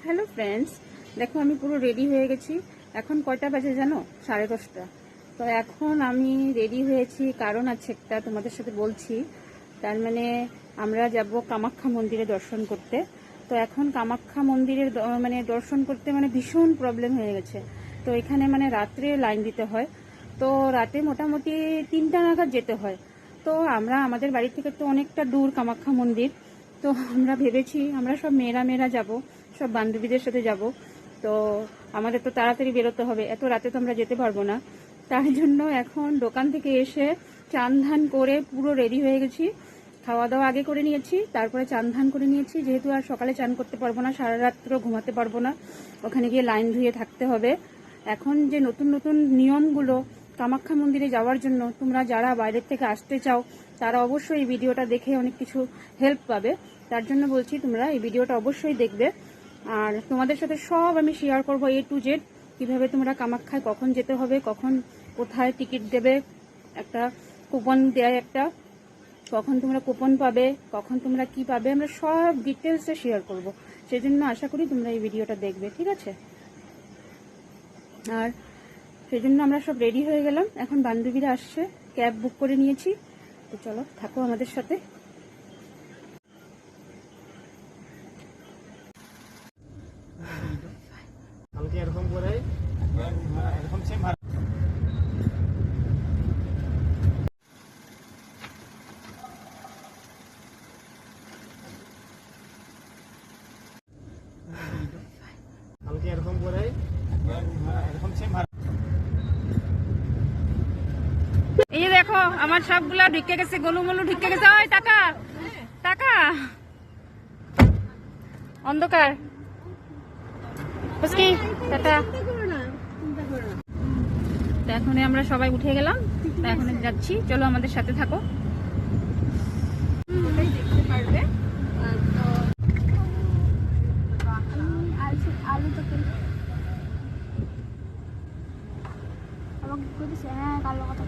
Hello friends, দেখো আমি পুরো রেডি হয়ে গেছি। এখন কয়টা বাজে জানো? 10:30। তো এখন আমি রেডি হয়েছি, কারণ আছে একটা, তোমাদের সাথে বলছি। তার মানে আমরা যাব কামাখ্যা মন্দিরে দর্শন করতে। তো এখন কামাখ্যা মন্দিরের মানে দর্শন করতে মানে ভীষণ প্রবলেম হয়ে গেছে। তো এখানে মানে রাত্রে লাইন দিতে হয়। তো রাতে মোটামুটি 3টা নাগাদ যেতে হয়। তো আমরা আমাদের বাড়ি থেকে তো অনেকটা দূর কামাখ্যা মন্দির। তো আমরা ভেবেছি আমরা সব মেয়েরা যাব, সব বান্ধবীদের সাথে যাব। তো আমাদের তো তাড়াতাড়ি বেরোতে হবে, এত রাতে তো আমরা যেতে পারবো না। তার জন্য এখন দোকান থেকে এসে চান ধান করে পুরো রেডি হয়ে গেছি। খাওয়া দাওয়া আগে করে নিয়েছি, তারপরে চান ধান করে নিয়েছি, যেহেতু আর সকালে চান করতে পারবো না, সারা রাত্র ঘুমাতে পারবো না, ওখানে গিয়ে লাইন ধুয়ে থাকতে হবে। এখন যে নতুন নতুন নিয়মগুলো কামাখ্যা মন্দিরে যাওয়ার জন্য, তোমরা যারা বাইরের থেকে আসতে চাও তারা অবশ্যই এই ভিডিওটা দেখে অনেক কিছু হেল্প পাবে। তার জন্য বলছি তোমরা এই ভিডিওটা অবশ্যই দেখবে। আর তোমাদের সাথে সব আমি শেয়ার করবো A to Z, কীভাবে তোমরা কামাখ্যায় কখন যেতে হবে, কখন কোথায় টিকিট দেবে, একটা কুপন দেয় একটা, কখন তোমরা কুপন পাবে, কখন তোমরা কি পাবে, আমরা সব ডিটেলসে শেয়ার করব। সেজন্য আশা করি তোমরা এই ভিডিওটা দেখবে, ঠিক আছে? আর সেই জন্য আমরা সব রেডি হয়ে গেলাম। এখন বান্ধবীরা আসছে, ক্যাব বুক করে নিয়েছি। তো চলো, থাকো আমাদের সাথে। এরকম করে এরকম সেম এরকম করে এরকম সেম। এই যে দেখো আমার সবগুলা ঢুকে গেছে, গোলুমলু ঢুকে গেছে। ওই টাকা টাকা অন্ধকার বুঝকি টাটা। এখন আমরা সবাই উঠে গেলাম, এখন যাচ্ছি। চলো আমাদের সাথে থাকো। দেখতে পারবে আলু তো আমাকে বলেছে, হ্যাঁ কালো কথা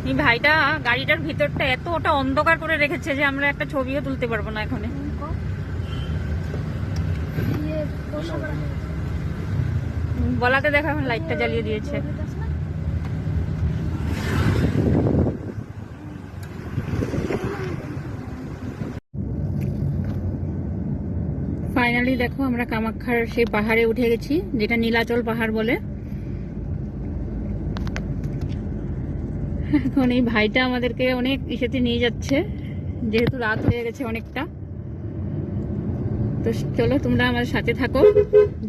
এই ভাইটা গাড়িটার ভিতরটা এতটা অন্ধকার করে রেখেছে যে আমরা একটা ছবিও তুলতে পারবো না। এখন বলাতে দেখো এখন লাইটটা জ্বালিয়ে দিয়েছে। ফাইনালি দেখো আমরা কামাখ্যার সেই পাহাড়ে উঠে গেছি, যেটা নীলাচল পাহাড় বলে। এখন এই ভাইটা আমাদেরকে অনেক ইসেতে নিয়ে যাচ্ছে, যেহেতু রাত হয়ে গেছে অনেকটা। তো চলো তোমরা আমার সাথে থাকো,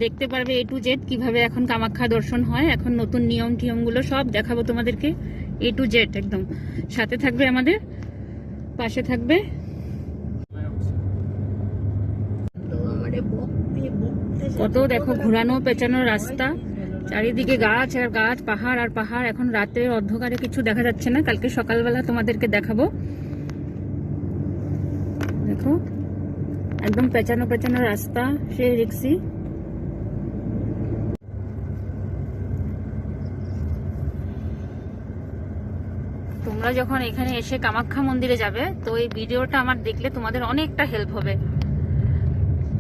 দেখতে পারবে A to Z কিভাবে এখন কামাখ্যা দর্শন হয়। এখন নতুন নিয়ম টিয়মগুলো সব দেখাবো তোমাদেরকে, A to Z একদম। সাথে থাকবে, আমাদের পাশে থাকবে। কত দেখো ঘোরানো পেঁচানো রাস্তা, চারিদিকে গাছ আর গাছ, পাহাড় আর পাহাড়। এখন রাতের অন্ধকারে কিছু দেখা যাচ্ছে না, কালকে সকালবেলা তোমাদেরকে দেখাবো। দেখো একদম পেঁচানো পেঁচানো রাস্তা, সেই রিক্সি। তোমরা যখন এখানে এসে কামাখ্যা মন্দিরে যাবে, তো এই ভিডিওটা আমার দেখলে তোমাদের অনেকটা হেল্প হবে।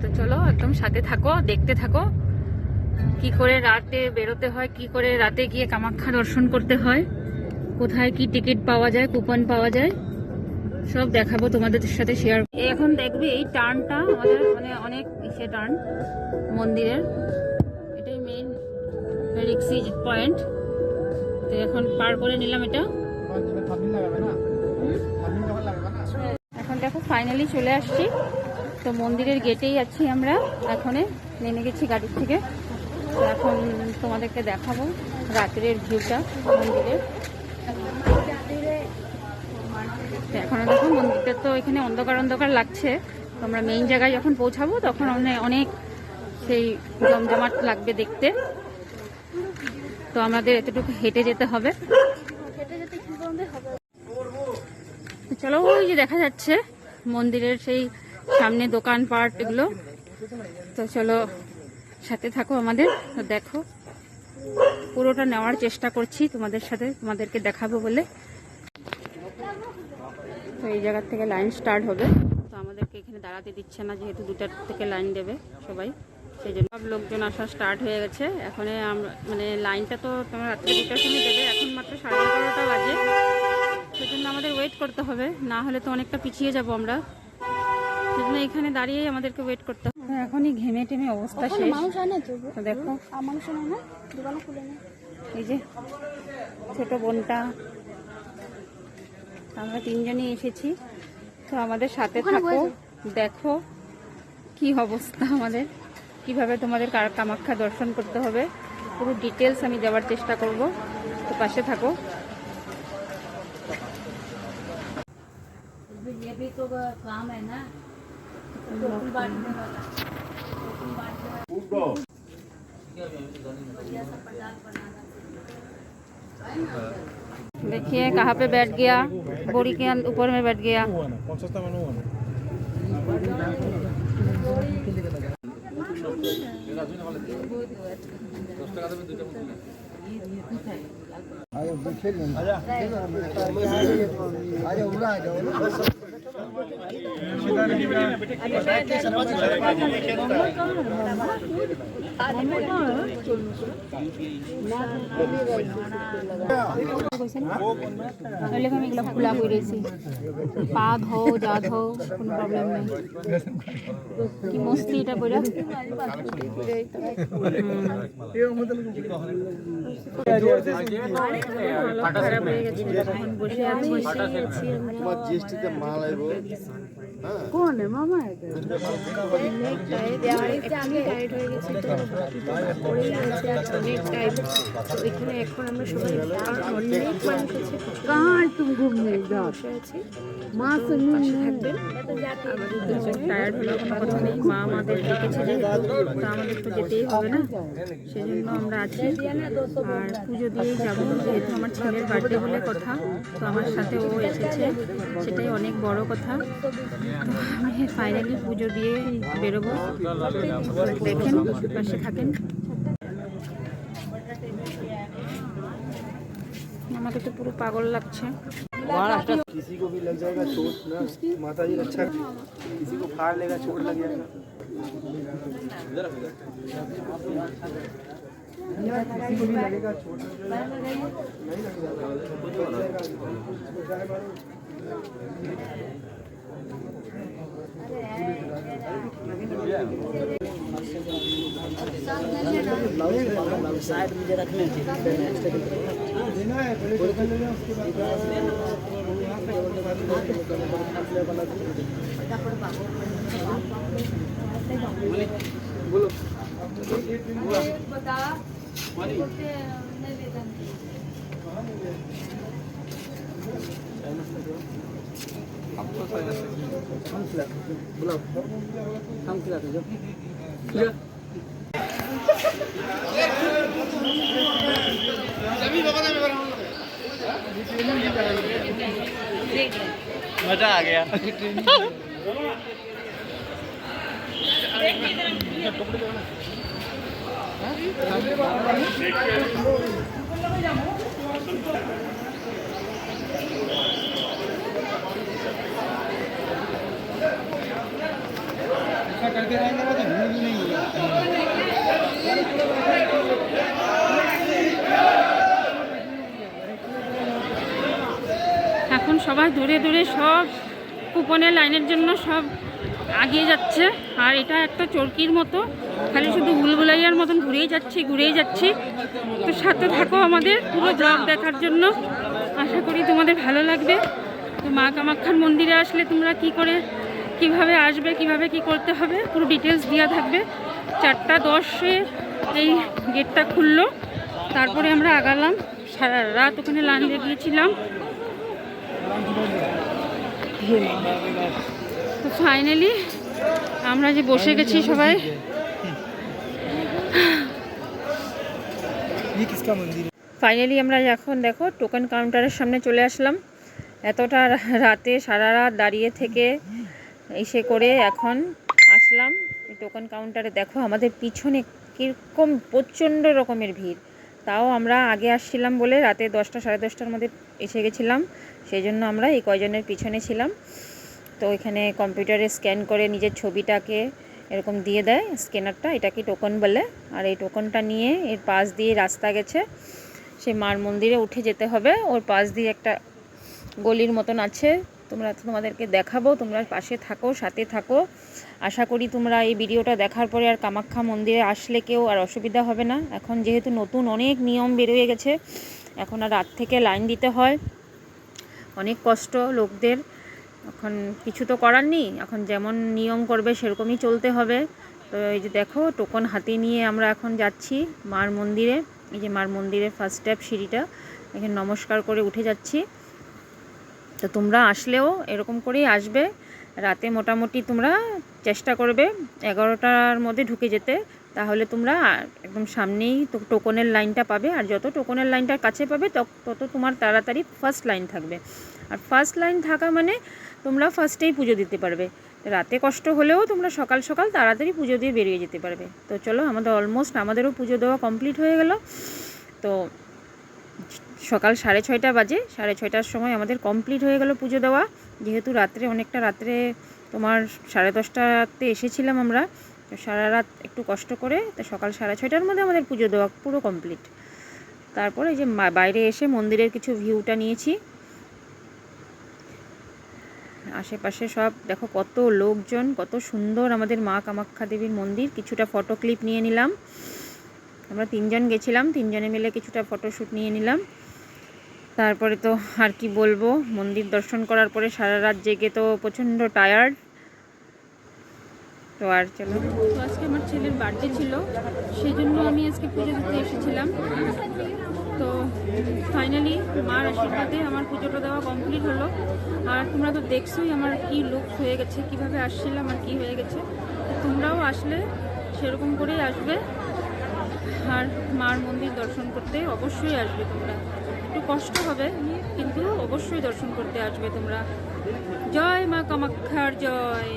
তো চলো একদম সাথে থাকো, দেখতে থাকো কি করে রাতে বেরোতে হয়, কি করে রাতে গিয়ে কামাখ্যা দর্শন করতে হয়, কোথায় কি টিকিট পাওয়া যায়, কুপন পাওয়া যায়, সব দেখাবো তোমাদের সাথে শেয়ার। এখন দেখবে এই টার্নটা আমাদের মানে অনেক ইসে টার্ন মন্দিরের, এটাই মেইন রিক্সি পয়েন্ট। তো এখন পার করে নিলাম এটা। এখন দেখো ফাইনালি চলে আসছি, তো মন্দিরের গেটেই আছি আমরা। এখনে নেমে গেছি গাড়ির থেকে। তো এখন তোমাদেরকে দেখাবো রাত্রের ভিউটা মন্দিরের। এখন দেখো মন্দিরটা তো এখানে অন্ধকার অন্ধকার লাগছে। তো আমরা মেইন জায়গায় যখন পৌঁছাবো তখন অনেক সেই জমজমাট লাগবে দেখতে। তো আমাদের এতটুকু হেঁটে যেতে হবে। চলো, ওই যে দেখা যাচ্ছে মন্দিরের সেই সামনে দোকানপাট এগুলো। তো চলো সাথে থাকো আমাদের। তো দেখো পুরোটা নেওয়ার চেষ্টা করছি তোমাদের সাথে, তোমাদেরকে দেখাবো বলে। তো এই জায়গার থেকে লাইন স্টার্ট হবে, তো আমাদেরকে এখানে দাঁড়াতে দিচ্ছে না, যেহেতু 2টা থেকে লাইন দেবে সবাই, সেই জন্য সব লোকজন আসা স্টার্ট হয়ে গেছে। এখন আমরা মানে লাইনটা তো তোমার রাত্রে 2টার সময় দেবে, এখন মাত্র 11:30 বাজে, সেই জন্য আমাদের ওয়েট করতে হবে, না হলে তো অনেকটা পিছিয়ে যাব আমরা, সেই জন্য এখানে দাঁড়িয়ে আমাদেরকে ওয়েট করতে হবে। এখনই ঘেমে টেমে অবস্থা শেষ। তো দেখো এই যে ছোট বোনটা, আমরা 3জনই এসেছি। তো আমাদের সাথে থাকো, দেখো কি অবস্থা আমাদের, কিভাবে তোমাদের কামাখ্যা দর্শন করতে হবে, পুরো ডিটেলস আমি দেওয়ার চেষ্টা করব। তো পাশে থাকো। ये भी तो काम है ना, देखिए कहाँ पे बैठ गया, बोरी के ऊपर में बैठ गया। খোলা হয়ে রয়েছে, পা ধো যা ধো, কোনো প্রবলেম নেই। কি মস্তি এটা বলে খারাপ হয়ে গেছে। এখন বসে আছি, জিএসটিতে মাল আইব কোন মামা এখন আমরা সবাই অনেক মানুষ আছে, কার তুমি ঘুমিয়ে বসে আছি, মা তুমি থাকবেন। আমাদের দুজন টায়ার্ড হলো কোনো কথা নেই, মা আমাদের ডেকেছে যেহেতু, তো আমাদের তো যেতেই হবে না, সেজন্য আমরা আছি। আর পুজো দিয়েই যাবো, যেহেতু আমার ছেলের বার্থডে বলে কথা, তো আমার সাথে ও এসেছে, সেটাই অনেক বড় কথা। আমি ফাইনালি পুজো দিয়ে বেরোবো, দেখেন পাশে থাকেন। আমাকে তো পুরো পাগল লাগছে। किसी को भी लग जाएगा चोट ना, माता जी अच्छा, किसी को फाड़ लेगा, चोट लग जाएगा। किसी को भी लगेगा चोट नहीं लगेगा। साइड मुझे रखने देना है, पहले टोकन ले लें, उसके बाद बोलो बता हम खिलाते जो मजा आ गया। ऐसा करते रहेंगे ना तो भूल भी नहीं होगा। এখন সবাই দূরে দূরে সব কুপনের লাইনের জন্য সব আগিয়ে যাচ্ছে, আর এটা একটা চরকির মতো, খালি শুধু ভুলভুলাইয়ার মতন ঘুরেই যাচ্ছি। তো সাথে থাকো আমাদের পুরো ব্লগ দেখার জন্য, আশা করি তোমাদের ভালো লাগবে। তো মা কামাখ্যার মন্দিরে আসলে তোমরা কিভাবে আসবে, কিভাবে কি করতে হবে, পুরো ডিটেলস দেওয়া থাকবে। 4:10-এ এই গেটটা খুললো, তারপরে আমরা আগালাম, সারা রাত ওখানে লাইন গিয়েছিলাম। তো ফাইনালি আমরা যে বসে গেছি সবাই, ফাইনালি আমরা এখন দেখো টোকেন কাউন্টারের সামনে চলে আসলাম। এতটা রাতে সারা রাত দাঁড়িয়ে থেকে এসে করে এখন আসলাম এই টোকেন কাউন্টারে। দেখো আমাদের পিছনে কীরকম প্রচণ্ড রকমের ভিড়। তাও আমরা আগে আসছিলাম বলে রাতে 10টা সাড়ে 10টার মধ্যে এসে গেছিলাম, সেই জন্য আমরা এই কয়জনের পিছনে ছিলাম। তো এখানে কম্পিউটারে স্ক্যান করে নিজের ছবিটাকে এরকম দিয়ে দেয়, স্ক্যানারটা, এটাকে টোকন বলে। আর এই টোকনটা নিয়ে এর পাশ দিয়ে রাস্তা গেছে, সেই মার মন্দিরে উঠে যেতে হবে। ওর পাশ দিয়ে একটা গলির মতন আছে, তোমাদেরকে দেখাবো, তোমরা পাশে থাকো, সাথে থাকো। আশা করি তোমরা এই ভিডিওটা দেখার পরে আর কামাখ্যা মন্দিরে আসলে কেউ আর অসুবিধা হবে না। এখন যেহেতু নতুন অনেক নিয়ম বেরিয়ে গেছে, এখন আর রাত থেকে লাইন দিতে হয়, অনেক কষ্ট লোকদের। এখন কিছু তো করার নেই, এখন যেমন নিয়ম করবে সেরকমই চলতে হবে। তো এই যে দেখো টোকন হাতে নিয়ে আমরা এখন যাচ্ছি মার মন্দিরে। এই যে মার মন্দিরের ফার্স্ট স্টেপ সিঁড়িটা, এখানে নমস্কার করে উঠে যাচ্ছি। তো তোমরা আসলেও এরকম করেই আসবে। রাতে মোটামুটি তোমরা চেষ্টা করবে 11টার মধ্যে ঢুকে যেতে, তাহলে তোমরা একদম সামনেই টোকনের লাইনটা পাবে। আর যত টোকনের লাইনটার কাছে পাবে তত তোমার তাড়াতাড়ি ফার্স্ট লাইন থাকবে। আর ফার্স্ট লাইন থাকা মানে তোমরা ফার্স্টেই পুজো দিতে পারবে। রাতে কষ্ট হলেও তোমরা সকাল সকাল তাড়াতাড়ি পুজো দিয়ে বেরিয়ে যেতে পারবে। তো চলো, আমাদেরও পুজো দেওয়া কমপ্লিট হয়ে গেল। তো সকাল 6:30 বাজে, 6:30টার সময় আমাদের কমপ্লিট হয়ে গেল পুজো দেওয়া। যেহেতু অনেকটা রাত্রে তোমার 10:30টাতে এসেছিলাম আমরা, তো সারা রাত একটু কষ্ট করে তো সকাল 6:30টার মধ্যে আমাদের পুজো দেওয়া পুরো কমপ্লিট। তারপর এই যে বাইরে এসে মন্দিরের কিছু ভিউটা নিয়েছি। আশেপাশে সব দেখো কত লোকজন, কত সুন্দর আমাদের মা কামাখ্যা দেবীর মন্দির। কিছুটা ফটো ক্লিপ নিয়ে নিলাম। আমরা 3 জন গেছিলাম, 3 জনে মিলে কিছুটা ফটোশ্যুট নিয়ে নিলাম। তারপরে তো আর কি বলবো, মন্দির দর্শন করার পরে সারা রাত জেগে তো প্রচণ্ড টায়ার্ড। তো আর চলো, তো আজকে আমার ছেলের বার্থডে ছিল, সেই জন্য আমি আজকে পুজো দিতে এসেছিলাম। তো ফাইনালি মার আশীর্বাদে আমার পুজোটা দেওয়া কমপ্লিট হলো। আর তোমরা তো দেখছোই আমার কি লুক হয়ে গেছে, কিভাবে আসছিলাম আর কি হয়ে গেছে। তোমরাও আসলে সেরকম করেই আসবে, আর মার মন্দির দর্শন করতে অবশ্যই আসবে। তোমরা একটু কষ্ট হবে, কিন্তু অবশ্যই দর্শন করতে আসবে তোমরা। জয় মা কামাখ্যার জয়।